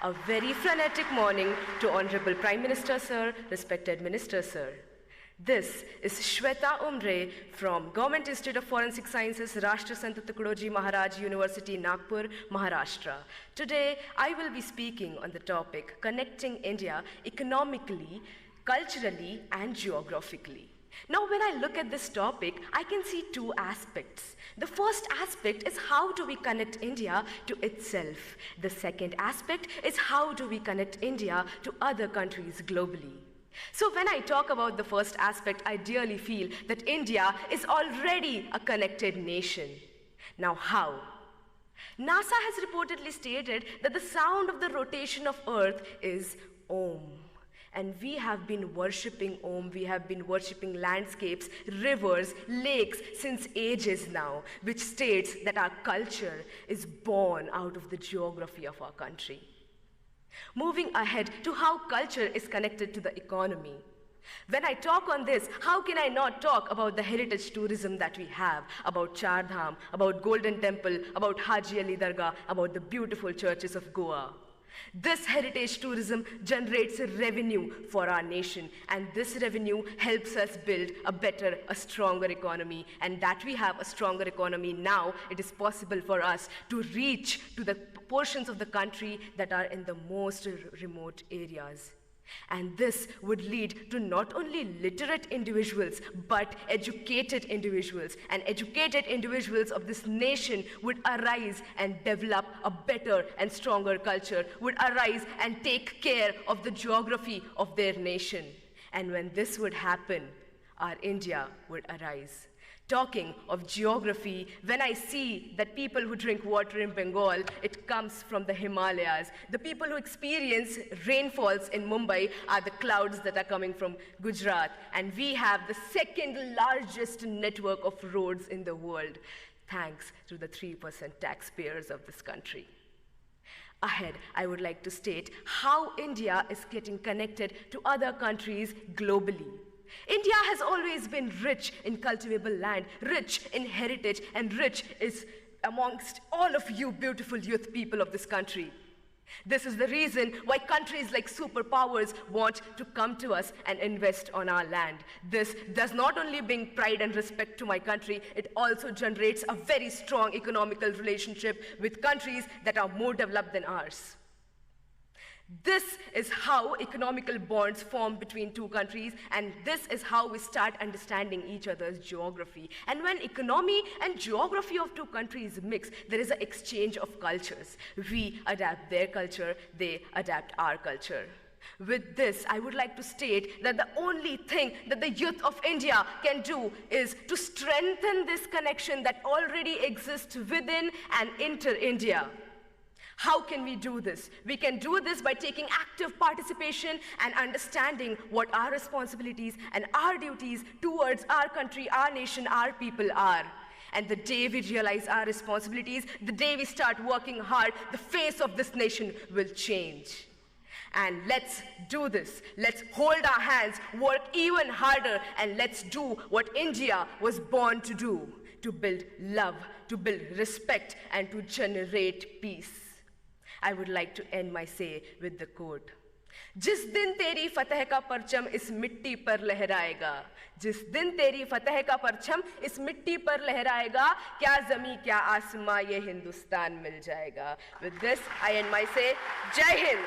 A very frenetic morning to Honorable Prime Minister Sir, respected Minister Sir. This is Shweta Umre from Government Institute of Forensic Sciences, Rashtra Sant Tukadoji Maharaj University, Nagpur, Maharashtra. Today, I will be speaking on the topic connecting India economically, culturally, and geographically. Now, when I look at this topic, I can see two aspects. The first aspect is how do we connect India to itself? The second aspect is how do we connect India to other countries globally? So when I talk about the first aspect, I dearly feel that India is already a connected nation. Now how? NASA has reportedly stated that the sound of the rotation of Earth is Om. And we have been worshipping Om, we have been worshipping landscapes, rivers, lakes since ages now, which states that our culture is born out of the geography of our country. Moving ahead to how culture is connected to the economy. When I talk on this, how can I not talk about the heritage tourism that we have, about Char Dham, about Golden Temple, about Haji Ali Dargah, about the beautiful churches of Goa. This heritage tourism generates revenue for our nation, and this revenue helps us build a better, a stronger economy. And that we have a stronger economy now, it is possible for us to reach to the portions of the country that are in the most remote areas. And this would lead to not only literate individuals, but educated individuals. And educated individuals of this nation would arise and develop a better and stronger culture, would arise and take care of the geography of their nation. And when this would happen, our India would arise. Talking of geography, when I see that people who drink water in Bengal, it comes from the Himalayas. The people who experience rainfalls in Mumbai are the clouds that are coming from Gujarat. And we have the second largest network of roads in the world, thanks to the 3% taxpayers of this country. Ahead, I would like to state how India is getting connected to other countries globally. India has always been rich in cultivable land, rich in heritage, and rich is amongst all of you beautiful youth people of this country. This is the reason why countries like superpowers want to come to us and invest on our land. This does not only bring pride and respect to my country, it also generates a very strong economical relationship with countries that are more developed than ours. This is how economical bonds form between two countries, and this is how we start understanding each other's geography. And when economy and geography of two countries mix, there is an exchange of cultures. We adapt their culture, they adapt our culture. With this, I would like to state that the only thing that the youth of India can do is to strengthen this connection that already exists within and inter-India. How can we do this? We can do this by taking active participation and understanding what our responsibilities and our duties towards our country, our nation, our people are. And the day we realize our responsibilities, the day we start working hard, the face of this nation will change. And let's do this. Let's hold our hands, work even harder, and let's do what India was born to do, to build love, to build respect, and to generate peace. I would like to end my say with the quote. जिस दिन तेरी फतह का परचम इस मिट्टी पर लहराएगा, जिस दिन तेरी फतह का परचम इस मिट्टी पर लहराएगा, क्या ज़मीं क्या आसमां ये हिंदुस्तान मिल जाएगा. With this, I end my say. Jai Hind.